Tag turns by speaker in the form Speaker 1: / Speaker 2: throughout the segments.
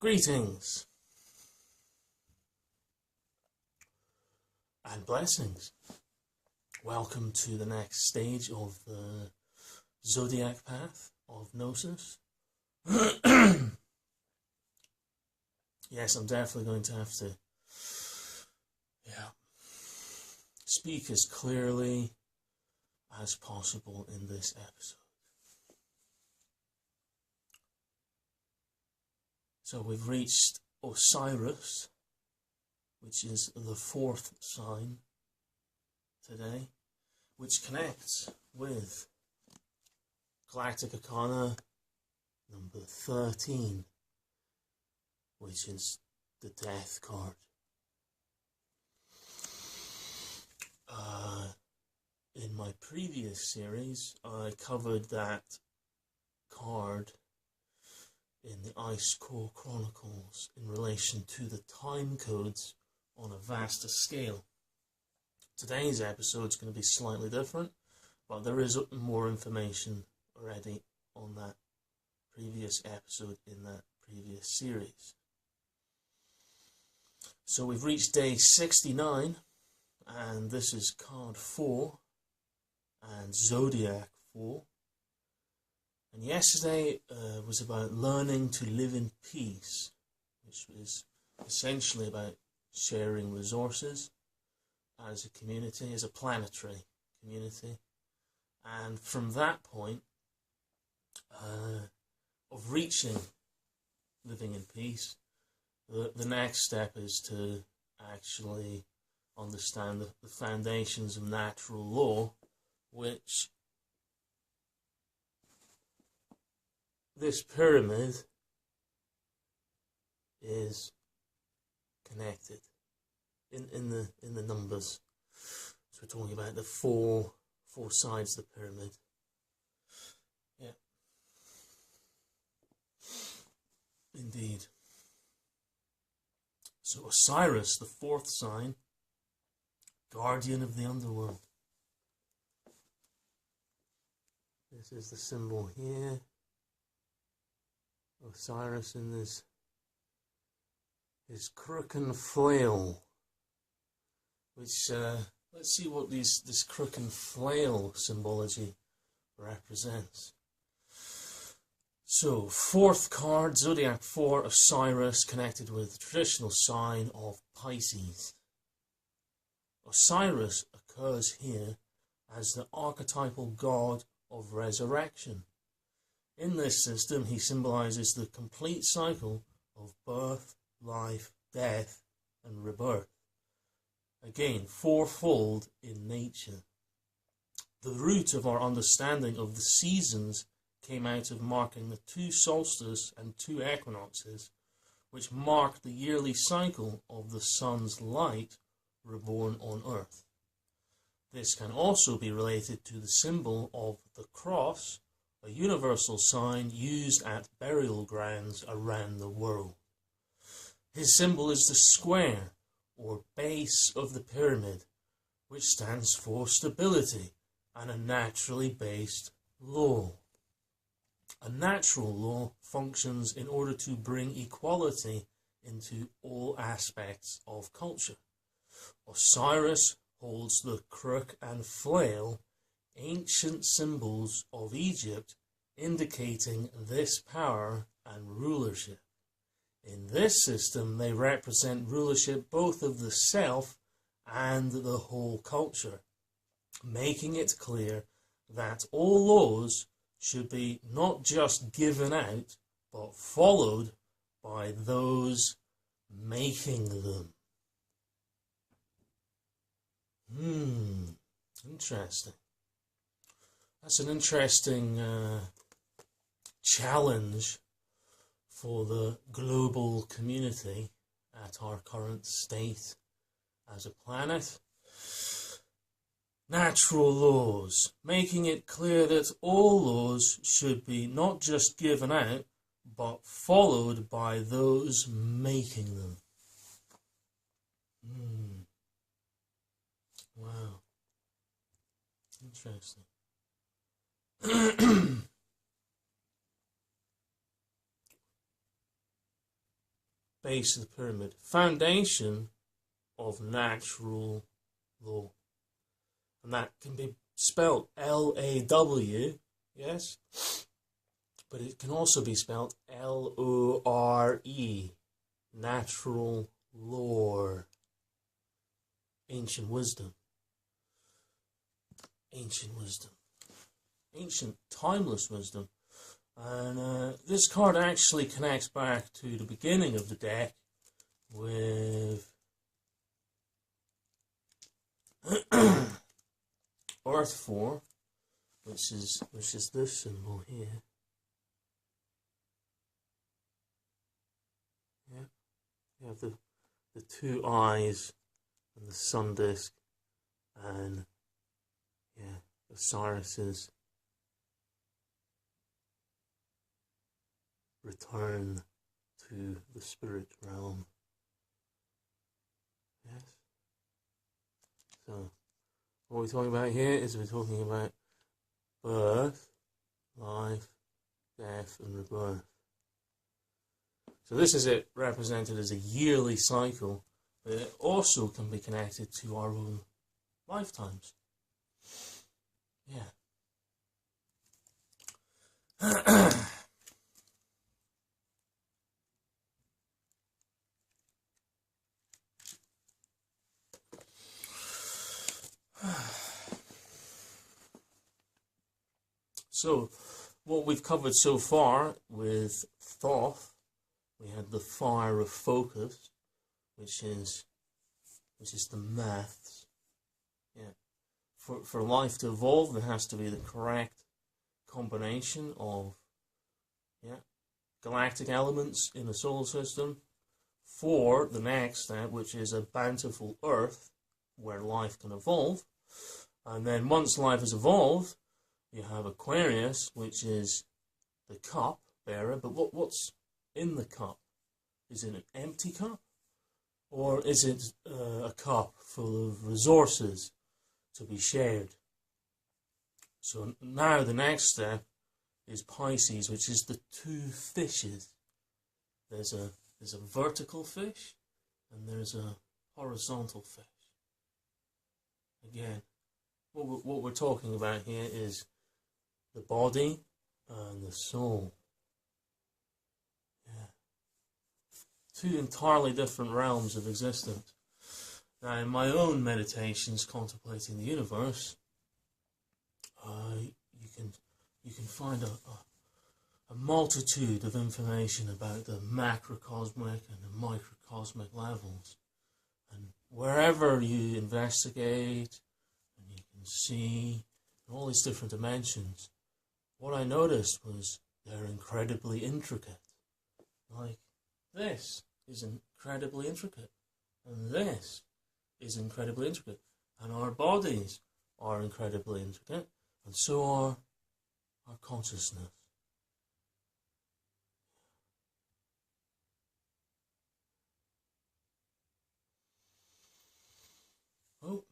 Speaker 1: Greetings and blessings. Welcome to the next stage of the Zodiac path of Gnosis. Yes, I'm definitely going to have to speak as clearly as possible in this episode. So we've reached Osiris, which is the fourth sign today, which connects with Galactic Arkana number 13, which is the Death card. In my previous series, I covered that card in the Ice Core Chronicles in relation to the time codes on a vaster scale. Today's episode is going to be slightly different, but there is more information already on that previous episode in that previous series. So we've reached day 69, and this is card 4 and Zodiac 4. And yesterday was about learning to live in peace, which was essentially about sharing resources as a community, as a planetary community. And from that point of reaching living in peace, the next step is to actually understand the foundations of natural law, which this pyramid is connected in the numbers. So we're talking about the four sides of the pyramid. Yeah. Indeed. So Osiris, the fourth sign, guardian of the underworld. This is the symbol here. Osiris in his crook and flail, which let's see what this crook and flail symbology represents. So, fourth card, Zodiac 4, Osiris, connected with the traditional sign of Pisces. Osiris occurs here as the archetypal god of resurrection. In this system, he symbolizes the complete cycle of birth, life, death, and rebirth. Again, fourfold in nature. The root of our understanding of the seasons came out of marking the 2 solstices and 2 equinoxes, which mark the yearly cycle of the sun's light reborn on earth. This can also be related to the symbol of the cross, a universal sign used at burial grounds around the world. His symbol is the square, or base of the pyramid, which stands for stability and a naturally based law. A natural law functions in order to bring equality into all aspects of culture. Osiris holds the crook and flail, ancient symbols of Egypt, indicating this power and rulership. In this system, they represent rulership both of the self and the whole culture, making it clear that all laws should be not just given out, but followed by those making them. Interesting. That's an interesting challenge for the global community at our current state as a planet. Natural laws, making it clear that all laws should be not just given out, but followed by those making them. Wow. Interesting. base of the pyramid, foundation of natural law. And that can be spelled L-A-W, yes? But it can also be spelled L-O-R-E, natural lore, ancient wisdom, ancient timeless wisdom. And this card actually connects back to the beginning of the deck with Earth 4, which is this symbol here. Yeah, you have the two eyes and the sun disk, and yeah, Osiris's return to the spirit realm. Yes. So, what we're talking about here is we're talking about birth, life, death, and rebirth. So this is it represented as a yearly cycle, but it also can be connected to our own lifetimes. Yeah. So, what we've covered so far with Thoth, we had the fire of focus, which is the maths. Yeah. For life to evolve, there has to be the correct combination of galactic elements in the solar system for the next step, which is a bountiful Earth where life can evolve. And then once life has evolved, you have Aquarius, which is the cup bearer. But what's in the cup? Is it an empty cup? Or is it a cup full of resources to be shared? So now the next step is Pisces, which is the two fishes. There's a vertical fish and there's a horizontal fish. Again, what we're talking about here is the body and the soul. Yeah. Two entirely different realms of existence. Now, in my own meditations contemplating the universe, you can find a multitude of information about the macrocosmic and the microcosmic levels. And wherever you investigate, and you can see all these different dimensions, what I noticed was they're incredibly intricate. Like, this is incredibly intricate, and this is incredibly intricate, and our bodies are incredibly intricate, and so are our consciousness. Oh.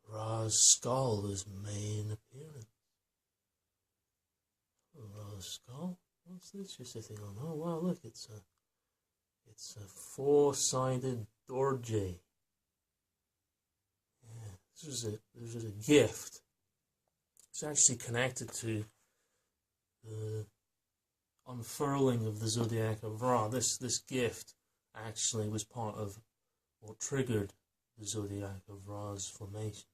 Speaker 1: Ra's skull is main appearance. Ra's skull? What's this you're sitting on? Oh wow, look, it's a four-sided dorje. Yeah, this is a gift. It's actually connected to the unfurling of the Zodiac of Ra. This gift actually was part of what triggered the Zodiac of Ra's formation.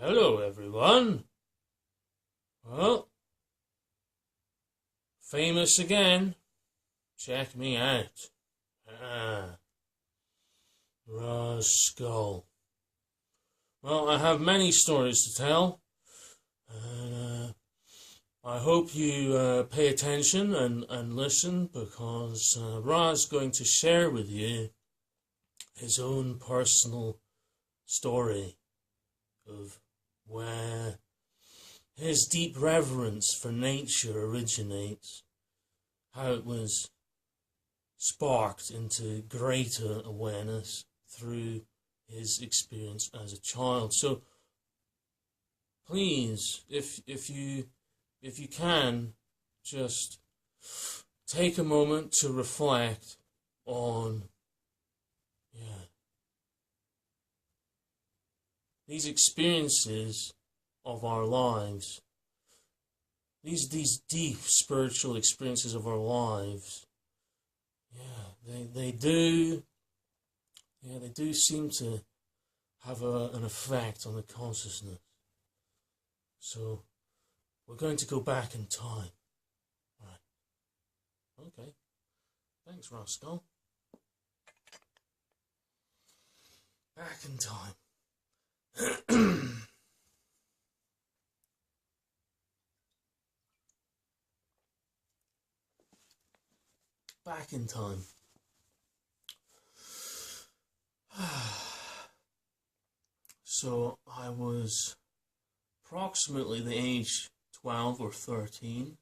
Speaker 1: Hello everyone. Well, famous again. Check me out. Ra's skull. Well, I have many stories to tell. And I hope you pay attention and listen, because Ra's going to share with you his own personal story of where his deep reverence for nature originates, how it was sparked into greater awareness through his experience as a child. So please, if you can, just take a moment to reflect on these experiences of our lives, these deep spiritual experiences of our lives. They do seem to have an effect on the consciousness. So we're going to go back in time. Right. Okay. Thanks, Roscoe. Back in time. Back in time. So I was approximately the age 12 or 13,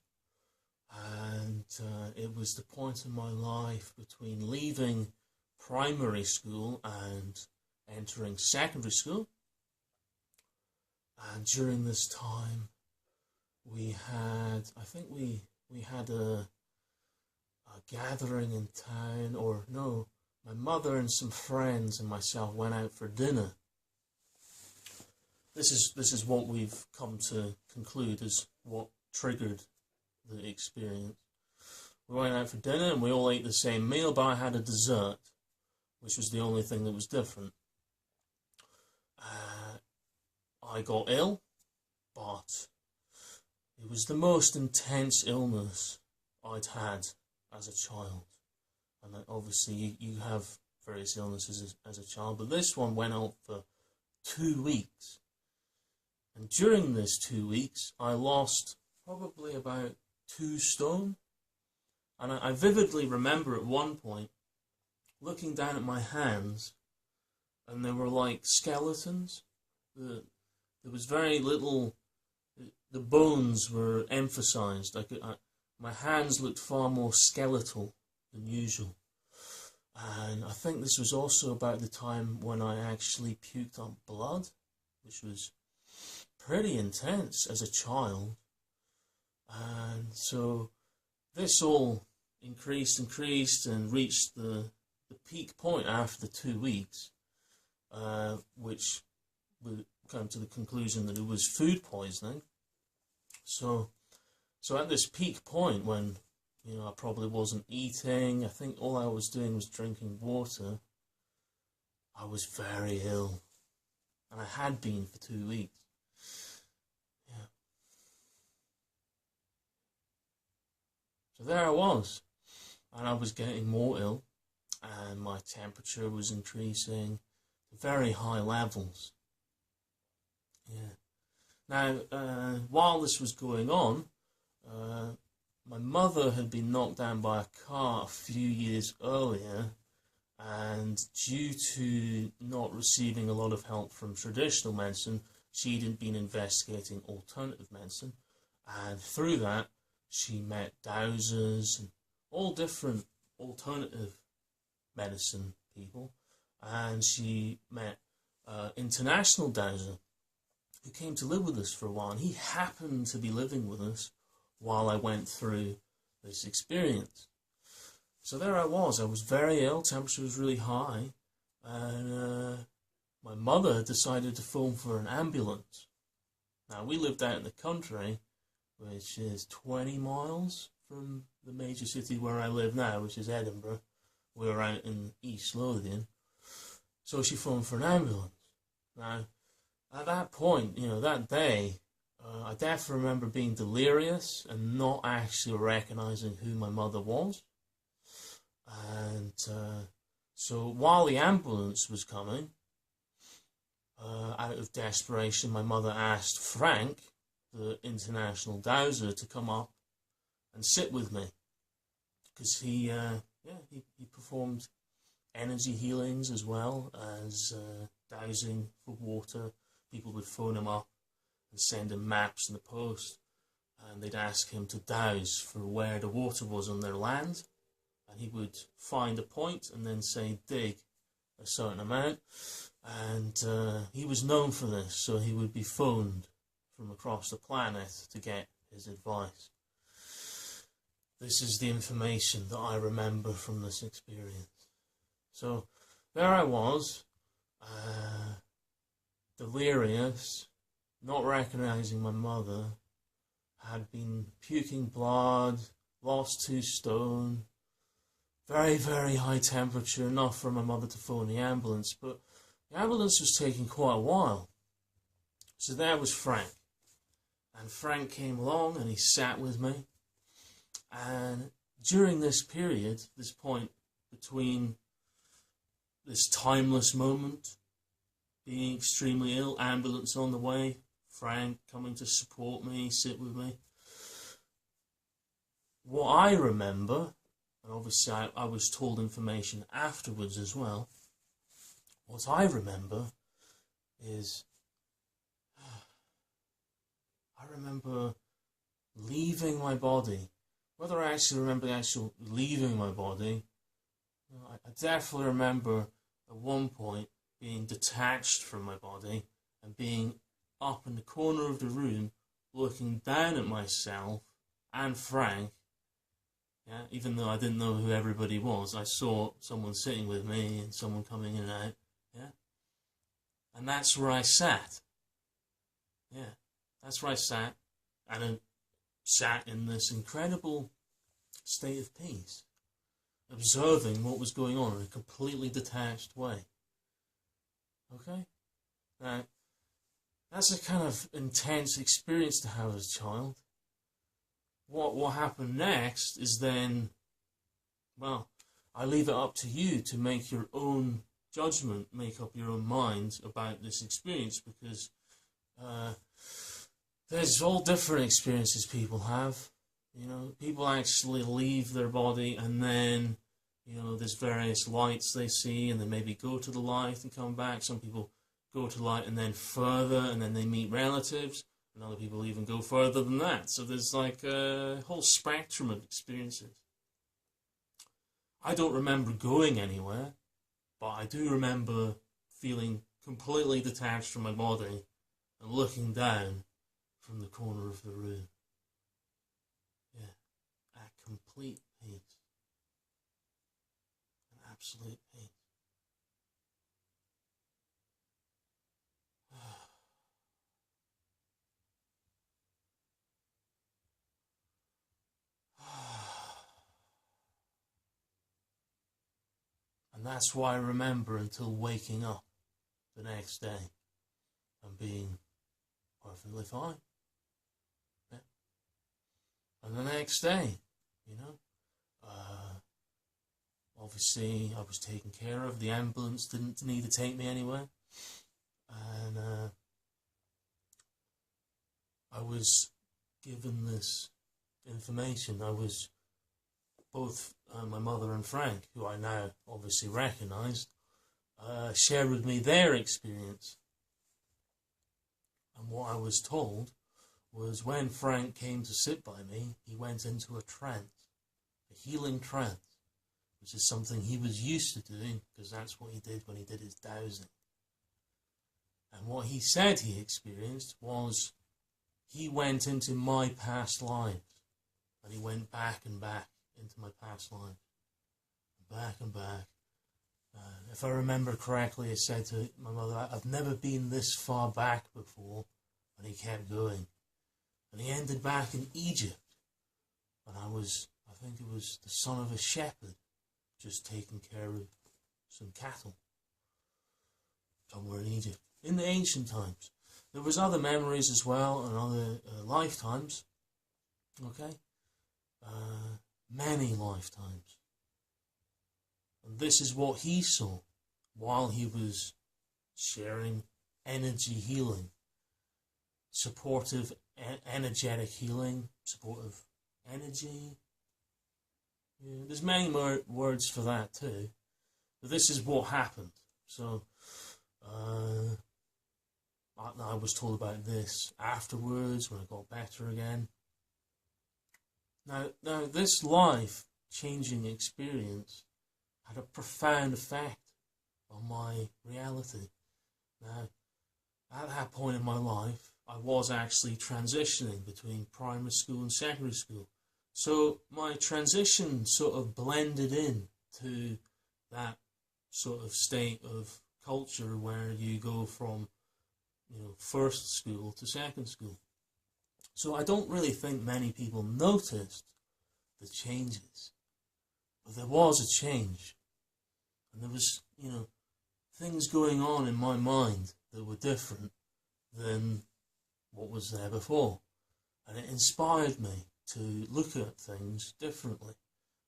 Speaker 1: and it was the point in my life between leaving primary school and entering secondary school. And during this time, we had, I think we had a gathering in town, or no, my mother and some friends and myself went out for dinner. This is what we've come to conclude as what triggered the experience. We went out for dinner and we all ate the same meal, but I had a dessert, which was the only thing that was different. I got ill, but it was the most intense illness I'd had as a child. And obviously you have various illnesses as a child, but this one went on for 2 weeks. And during this 2 weeks, I lost probably about 2 stone. And I vividly remember at one point looking down at my hands, and they were like skeletons. There was very little, the bones were emphasized. My hands looked far more skeletal than usual. And I think this was also about the time when I actually puked up blood, which was pretty intense as a child. And so this all increased and reached the peak point after the 2 weeks, which would come to the conclusion that it was food poisoning. So at this peak point when, I probably wasn't eating, I think all I was doing was drinking water, I was very ill. And I had been for 2 weeks. Yeah. So there I was. And I was getting more ill. And my temperature was increasing to very high levels. Yeah. Now, while this was going on, my mother had been knocked down by a car a few years earlier, and due to not receiving a lot of help from traditional medicine, she'd been investigating alternative medicine, and through that she met dowsers and all different alternative medicine people, and she met international dowser who came to live with us for a while, and he happened to be living with us while I went through this experience. So there I was very ill, temperature was really high, and my mother decided to phone for an ambulance. Now, we lived out in the country, which is 20 miles from the major city where I live now, which is Edinburgh. We were out in East Lothian. So she phoned for an ambulance. Now, at that point, that day, I definitely remember being delirious and not actually recognizing who my mother was. And so while the ambulance was coming, out of desperation, my mother asked Frank, the international dowser, to come up and sit with me, because he performed energy healings as well as dowsing for water. People would phone him up and send him maps in the post. And they'd ask him to dowse for where the water was on their land. And he would find a point and then say, dig a certain amount. And he was known for this, so he would be phoned from across the planet to get his advice. This is the information that I remember from this experience. So there I was, delirious, not recognizing my mother, had been puking blood, lost 2 stone, very, very high temperature, enough for my mother to phone the ambulance, but the ambulance was taking quite a while. So there was Frank. And Frank came along and he sat with me. And during this period, this point between this timeless moment, being extremely ill, ambulance on the way, Frank coming to support me, sit with me. What I remember, and obviously I was told information afterwards as well, what I remember is, I remember leaving my body. Whether I actually remember leaving my body, I definitely remember at one point being detached from my body and being up in the corner of the room, looking down at myself and Frank. Yeah, even though I didn't know who everybody was, I saw someone sitting with me and someone coming in and out. Yeah, and that's where I sat. Yeah, that's where I sat, and I sat in this incredible state of peace, observing what was going on in a completely detached way. Okay, now that's a kind of intense experience to have as a child. What happened next is then, well, I leave it up to you to make your own judgment, make up your own mind about this experience, because there's all different experiences people have. You know, people actually leave their body and then, you know, there's various lights they see and they maybe go to the light and come back. Some people go to light and then further and then they meet relatives. And other people even go further than that. So there's like a whole spectrum of experiences. I don't remember going anywhere, but I do remember feeling completely detached from my body and looking down from the corner of the room. Yeah, at complete peace. An absolute peace. And that's why I remember until waking up the next day and being perfectly fine. Yeah. And the next day, you know, obviously I was taken care of. The ambulance didn't need to take me anywhere. And I was given this information. I was both my mother and Frank, who I now obviously recognised, shared with me their experience. And what I was told was when Frank came to sit by me, he went into a trance, a healing trance, which is something he was used to doing, because that's what he did when he did his dowsing. And what he said he experienced was he went into my past lives, and he went back and back into my past life, back and back. If I remember correctly, he said to my mother, I've never been this far back before, and he kept going. And he ended back in Egypt, and I think it was the son of a shepherd, just taking care of some cattle, somewhere in Egypt, in the ancient times. There was other memories as well, and other lifetimes, okay? Many lifetimes. And this is what he saw while he was sharing energy healing, supportive, energetic healing, supportive energy. Yeah, there's many more words for that too. But this is what happened. So, I was told about this afterwards when I got better again. Now this life-changing experience had a profound effect on my reality. Now, at that point in my life, I was actually transitioning between primary school and secondary school. So my transition sort of blended in to that sort of state of culture where you go from, first school to second school. So I don't really think many people noticed the changes. But there was a change. And there was, things going on in my mind that were different than what was there before. And it inspired me to look at things differently.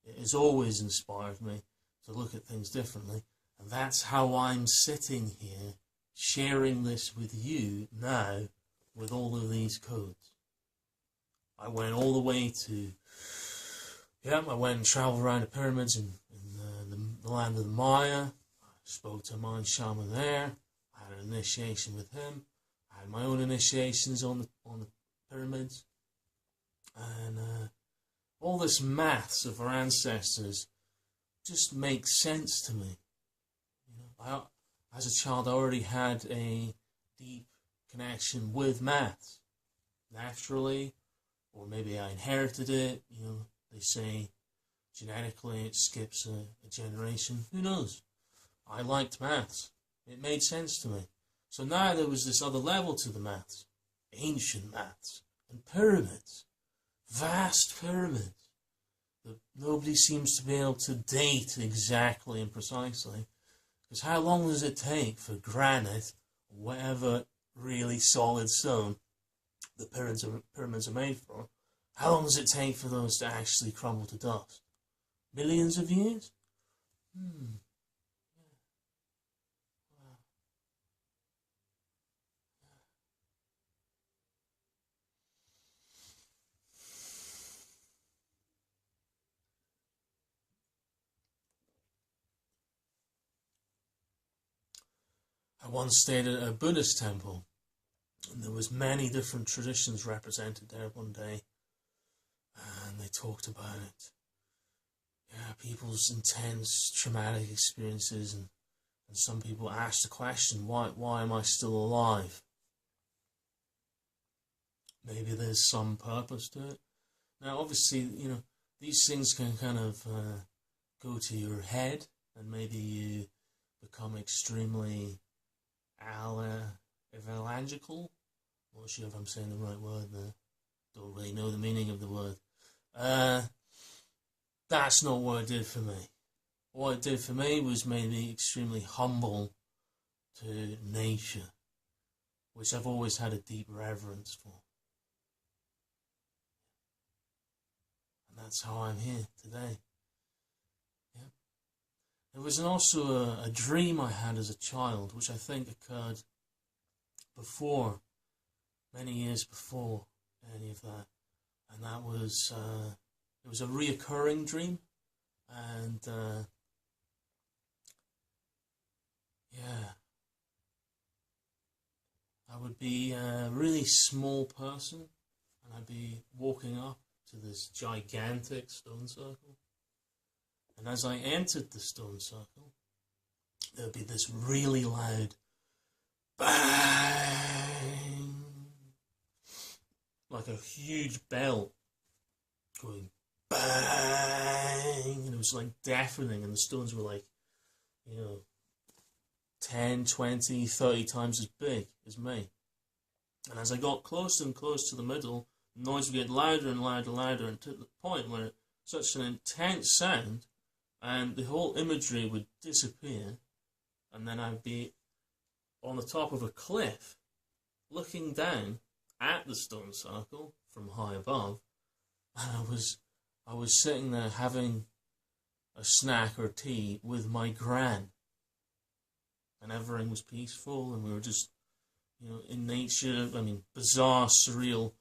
Speaker 1: It has always inspired me to look at things differently. And that's how I'm sitting here sharing this with you now with all of these codes. I went all the way to, I went and travelled around the pyramids in the land of the Maya. I spoke to a Mayan shaman there. I had an initiation with him. I had my own initiations on the pyramids. And all this maths of our ancestors just makes sense to me. As a child, I already had a deep connection with maths, naturally, or maybe I inherited it. They say genetically it skips a generation. Who knows? I liked maths. It made sense to me. So now there was this other level to the maths, ancient maths, and pyramids, vast pyramids that nobody seems to be able to date exactly and precisely. Because how long does it take for granite, or whatever really solid stone the pyramids are made from, how long does it take for those to actually crumble to dust? Millions of years? I once stayed at a Buddhist temple, and there was many different traditions represented there one day, and they talked about it. People's intense traumatic experiences, and some people asked the question, why am I still alive? Maybe there's some purpose to it. Now, obviously, these things can kind of go to your head, and maybe you become extremely evangelical. Not sure if I'm saying the right word there. Don't really know the meaning of the word. That's not what it did for me. What it did for me was made me extremely humble to nature, which I've always had a deep reverence for. And that's how I'm here today. Yeah. There was also a dream I had as a child, which I think occurred before, many years before any of that. And that was, it was a reoccurring dream. And, I would be a really small person, and I'd be walking up to this gigantic stone circle. And as I entered the stone circle, there would be this really loud bang, like a huge bell going bang, and it was like deafening, and the stones were like, 10, 20, 30 times as big as me. And as I got closer and closer to the middle, the noise would get louder and louder and louder, and to the point where such an intense sound, and the whole imagery would disappear, and then I'd be on the top of a cliff, looking down at the stone circle from high above, and I was sitting there having a snack or tea with my gran, and everything was peaceful, and we were just, in nature. I mean, bizarre, surreal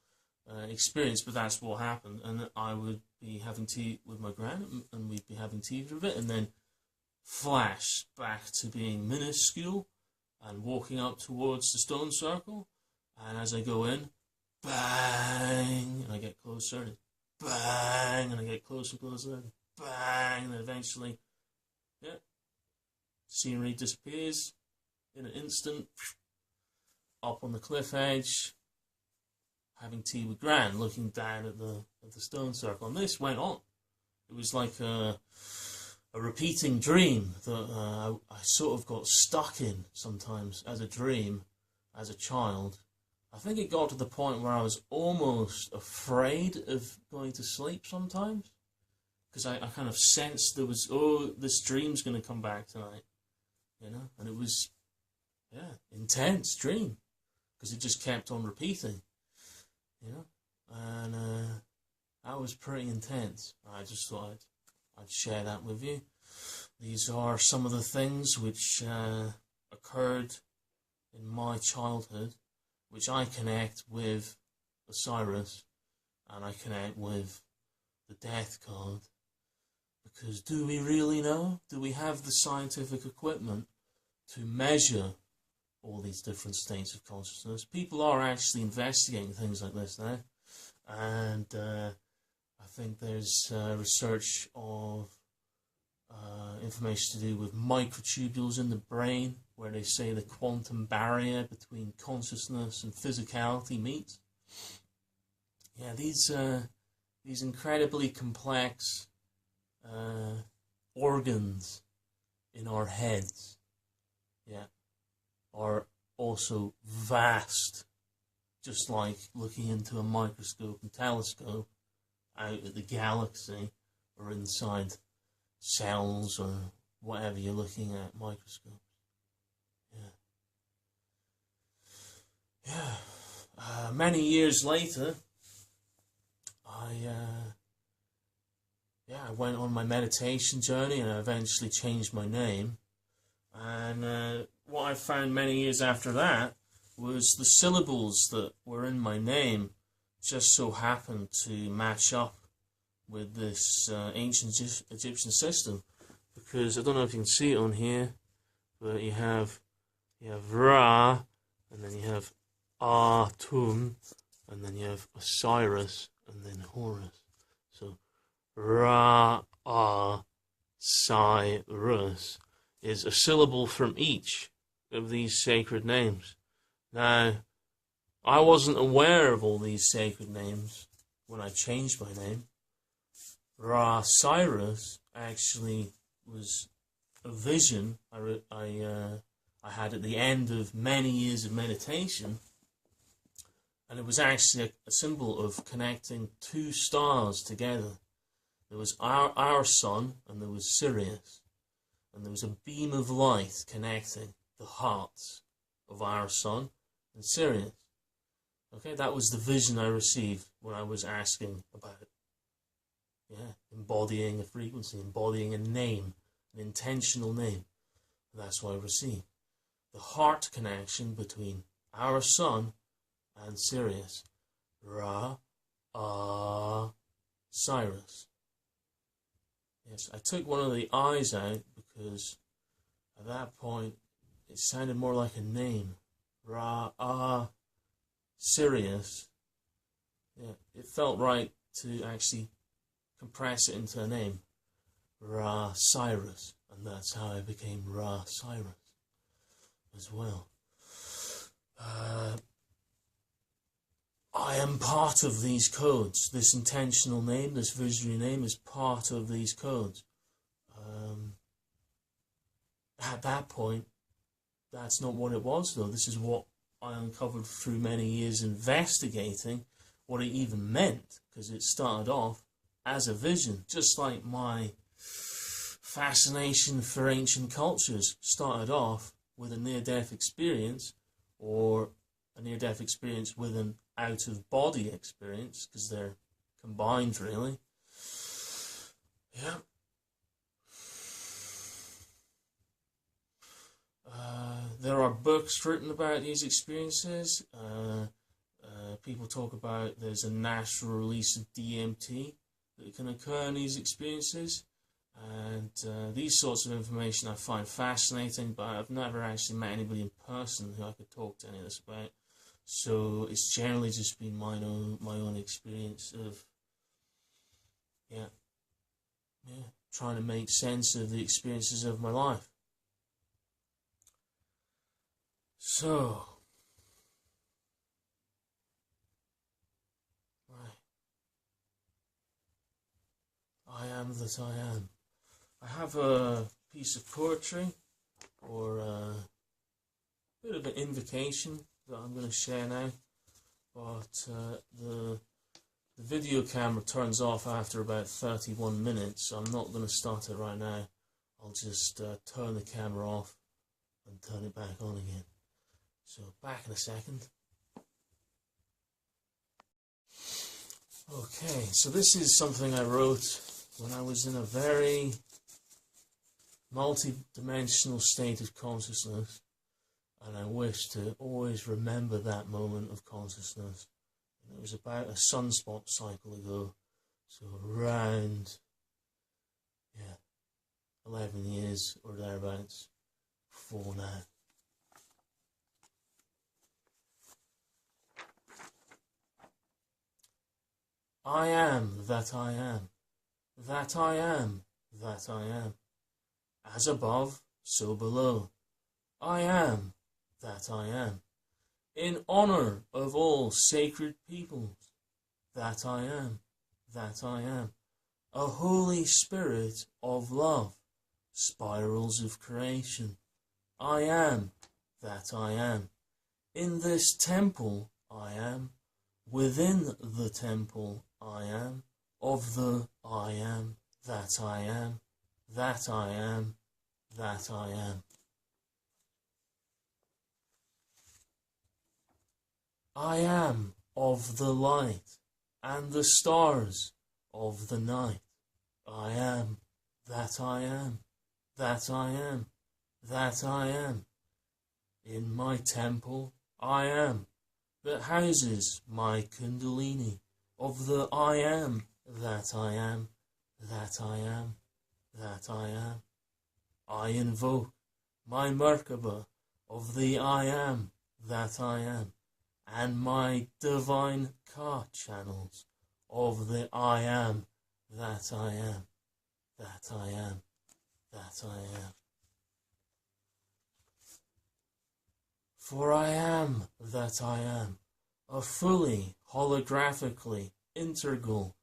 Speaker 1: experience, but that's what happened. And I would be having tea with my gran, and we'd be having tea for a bit, and then flash back to being minuscule, and walking up towards the stone circle. And as I go in, bang, and I get closer, and bang, and I get closer, and bang, and eventually, yeah, scenery disappears in an instant. Up on the cliff edge, having tea with Gran, looking down at the stone circle. And this went on. It was like a repeating dream that I sort of got stuck in sometimes as a dream, as a child. I think it got to the point where I was almost afraid of going to sleep sometimes, because I kind of sensed there was, oh, this dream's going to come back tonight, you know, and it was, yeah, intense dream, because it just kept on repeating, you know, and that was pretty intense. I just thought I'd share that with you. These are some of the things which occurred in my childhood, which I connect with Osiris, and I connect with the death card. Because do we really know? Do we have the scientific equipment to measure all these different states of consciousness? People are actually investigating things like this now, and I think there's research of information to do with microtubules in the brain, where they say the quantum barrier between consciousness and physicality meets. Yeah, these incredibly complex organs in our heads, yeah, are also vast, just like looking into a microscope and telescope out at the galaxy or inside cells or whatever you're looking at, microscopes. Yeah. Many years later, I went on my meditation journey, and I eventually changed my name. And what I found many years after that was the syllables that were in my name just so happened to match up with this ancient Egyptian system. Because I don't know if you can see it on here, but you have Ra, and then you have Atum, and then you have Osiris, and then Horus. So Ra, Cyrus is a syllable from each of these sacred names. Now, I wasn't aware of all these sacred names when I changed my name. Ra Cyrus actually was a vision I had at the end of many years of meditation, and it was actually a symbol of connecting two stars together. There was our sun, and there was Sirius, and there was a beam of light connecting the hearts of our sun and Sirius. Okay, that was the vision I received when I was asking about it. Yeah, embodying a frequency, embodying a name, an intentional name. That's what I received. The heart connection between our sun and Sirius. Ra, Cyrus. Yes, I took one of the I's out because at that point it sounded more like a name. Ra, Sirius. Yeah, it felt right to actually compress it into a name. Ra Cyrus. And that's how I became Ra Cyrus as well. I am part of these codes. This intentional name, this visionary name, is part of these codes. At that point, that's not what it was, though. This is what I uncovered through many years investigating what it even meant, because it started off as a vision, just like my fascination for ancient cultures started off with a near-death experience, or a near-death experience with an out-of-body experience, because they're combined, really. Yeah. There are books written about these experiences. People talk about there's a natural release of DMT that can occur in these experiences. And these sorts of information I find fascinating, but I've never actually met anybody in person who I could talk to any of this about. So it's generally just been my own experience of trying to make sense of the experiences of my life. So, right. I am that I am. I have a piece of poetry, or a bit of an invocation that I'm going to share now, but the video camera turns off after about 31 minutes, so I'm not going to start it right now. I'll just turn the camera off and turn it back on again. So back in a second. Okay, so this is something I wrote when I was in a very multi-dimensional state of consciousness, and I wish to always remember that moment of consciousness. And it was about a sunspot cycle ago, so around 11 years or thereabouts before now. I am that I am, that I am, that I am. As above, so below. I am that I am. In honor of all sacred peoples, that I am, that I am. A holy spirit of love, spirals of creation. I am that I am. In this temple I am. Within the temple I am. Of the I am, that I am, that I am, that I am. I am of the light and the stars of the night. I am that I am, that I am, that I am. In my temple I am, that houses my kundalini, of the I am, that I am, that I am, that I am. I invoke my Merkaba of the I am, that I am, and my divine Ka channels of the I am, that I am, that I am, that I am. For I am that I am, a fully holographically integral,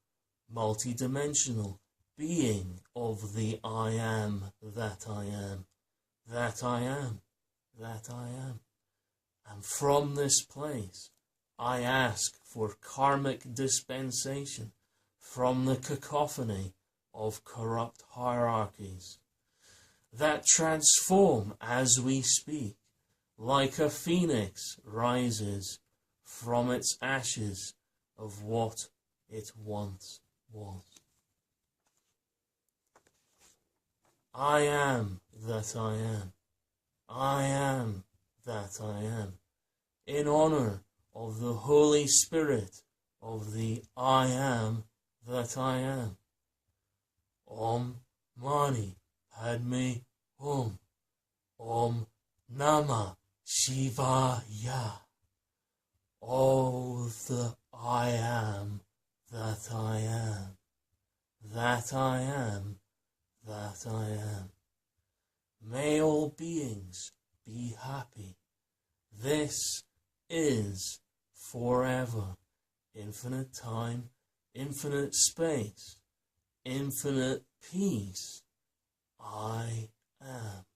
Speaker 1: multidimensional being of the I am that I am, that I am, that I am. And from this place, I ask for karmic dispensation from the cacophony of corrupt hierarchies that transform as we speak, like a phoenix rises from its ashes of what it once was. I am that I am. I am that I am. In honor of the Holy Spirit of the I am that I am. Om Mani Padme Hum. Om Namah Shivaya. All the I am that I am. That I am. That I am. May all beings be happy. This is forever. Infinite time, infinite space, infinite peace. I am.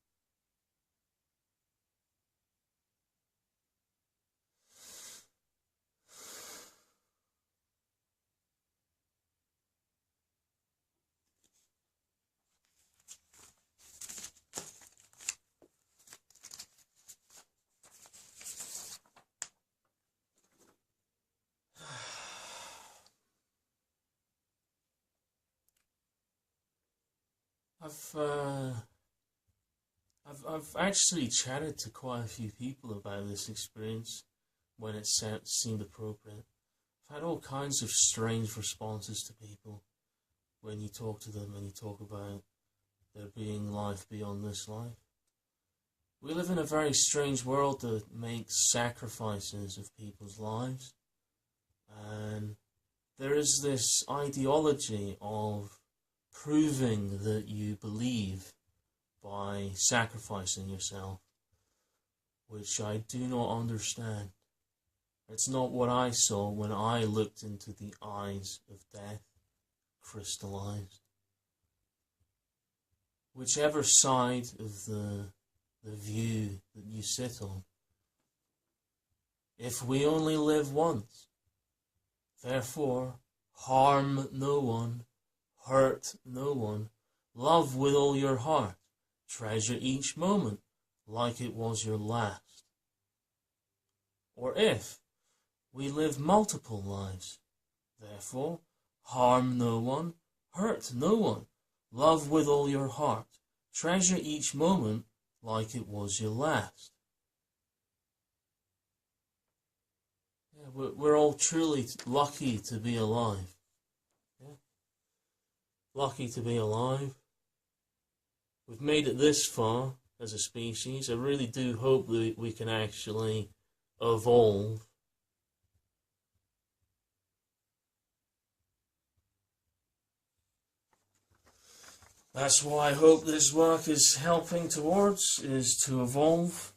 Speaker 1: I've actually chatted to quite a few people about this experience when it seemed appropriate. I've had all kinds of strange responses to people when you talk to them and you talk about there being life beyond this life. We live in a very strange world that makes sacrifices of people's lives, and there is this ideology of proving that you believe by sacrificing yourself, which I do not understand. It's not what I saw when I looked into the eyes of death, crystallized. Whichever side of the view that you sit on, if we only live once, therefore harm no one, hurt no one, love with all your heart, treasure each moment like it was your last. Or if we live multiple lives, therefore harm no one, hurt no one, love with all your heart, treasure each moment like it was your last. Yeah, we're all truly lucky to be alive. Yeah. Lucky to be alive. We've made it this far as a species. I really do hope that we can actually evolve. That's what I hope this work is helping towards, is to evolve.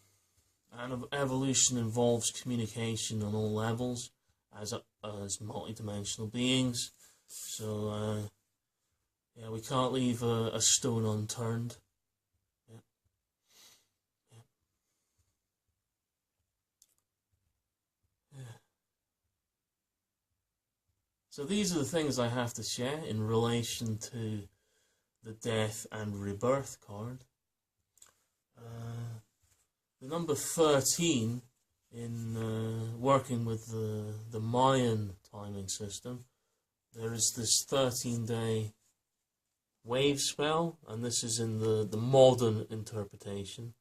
Speaker 1: And evolution involves communication on all levels as multidimensional beings. So, yeah, we can't leave a stone unturned. Yeah. Yeah. Yeah. So these are the things I have to share in relation to the death and rebirth card. The number 13 in working with the Mayan timing system, there is this 13-day wave spell, and this is in the modern interpretation.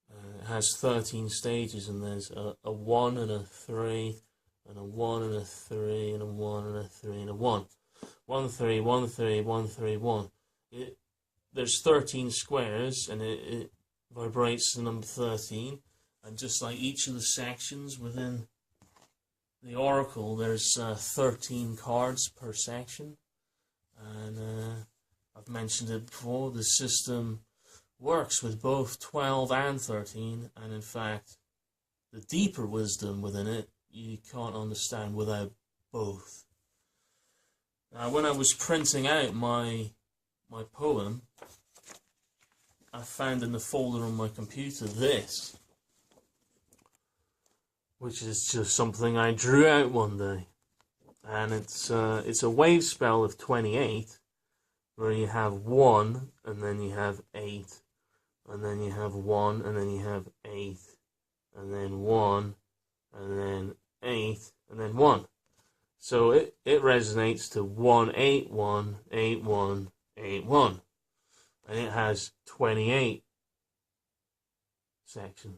Speaker 1: It has 13 stages, and there's a 1 and a 3, and a 1 and a 3, and a 1 and a 3, and a 1. 1, 3, 1, 3, 1, 3, 1. There's 13 squares, and it vibrates the number 13, and just like each of the sections within the oracle, there's 13 cards per section, and I've mentioned it before, the system works with both 12 and 13, and in fact, the deeper wisdom within it, you can't understand without both. Now, when I was printing out my poem, I found in the folder on my computer this, which is just something I drew out one day, and it's a wave spell of 28, where you have 1, and then you have 8, and then you have 1, and then you have 8, and then 1, and then 8, and then 1. So it resonates to 1, 8, 1, 8, 1, 8, 1. And it has 28 sections.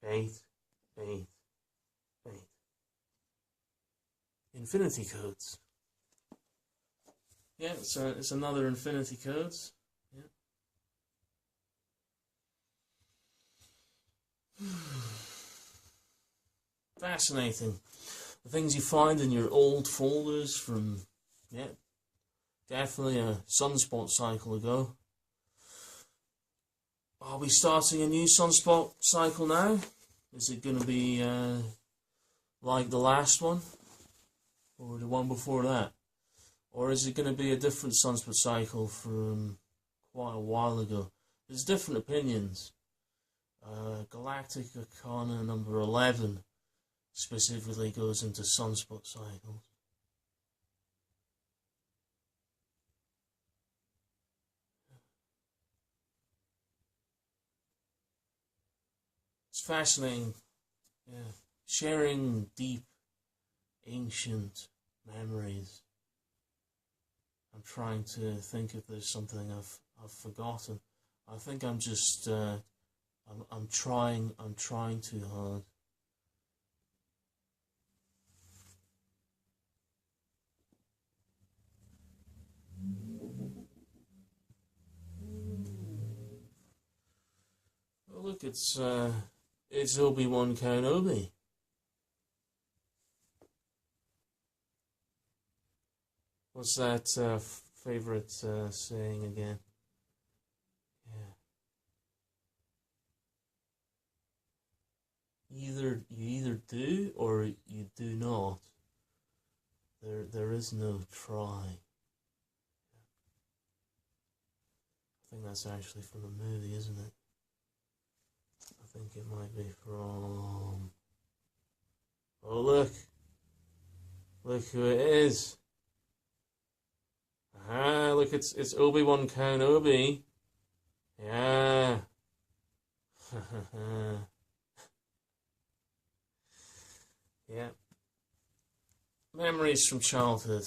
Speaker 1: 8, 8, 8. Infinity codes. Yeah, so it's another infinity codes. Yeah. Fascinating. The things you find in your old folders from, yeah, definitely a sunspot cycle ago. Are we starting a new sunspot cycle now? Is it going to be like the last one? Or the one before that? Or is it going to be a different sunspot cycle from quite a while ago? There's different opinions. Galactic Arkana number 11 specifically goes into sunspot cycles. It's fascinating, yeah, sharing deep, ancient memories. I'm trying to think if there's something I've forgotten. I think I'm just I'm trying too hard. look, it's Obi-Wan Kenobi. What's that favorite saying again? Yeah. You either do or you do not. There is no try. I think that's actually from a movie, isn't it? I think it might be from... Oh, look! Look who it is! Ah, look, it's Obi-Wan Kenobi. Yeah. Yeah. Memories from childhood.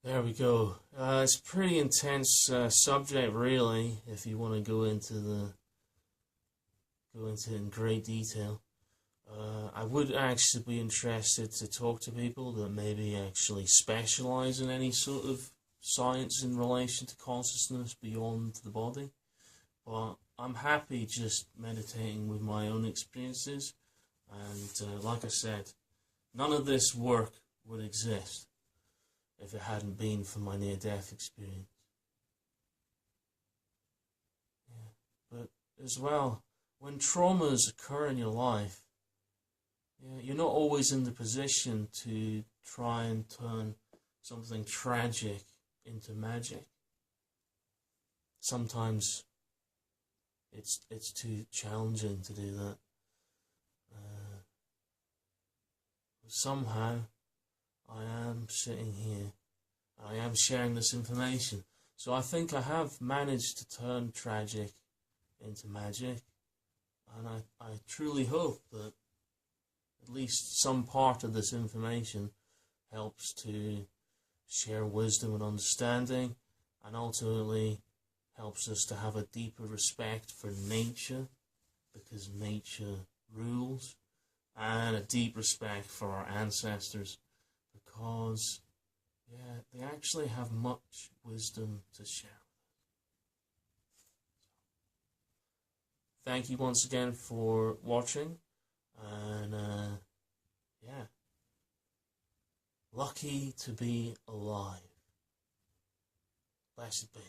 Speaker 1: There we go. It's a pretty intense subject, really, if you want to go into it in great detail. I would actually be interested to talk to people that maybe actually specialize in any sort of science in relation to consciousness beyond the body. But I'm happy just meditating with my own experiences. And like I said, none of this work would exist if it hadn't been for my near-death experience. Yeah. But as well, when traumas occur in your life, you're not always in the position to try and turn something tragic into magic. Sometimes it's too challenging to do that. Somehow, I am sitting here, I am sharing this information. So I think I have managed to turn tragic into magic, and I truly hope that at least some part of this information helps to share wisdom and understanding, and ultimately helps us to have a deeper respect for nature, because nature rules, and a deep respect for our ancestors, because they actually have much wisdom to share. Thank you once again for watching, and lucky to be alive. Blessed be.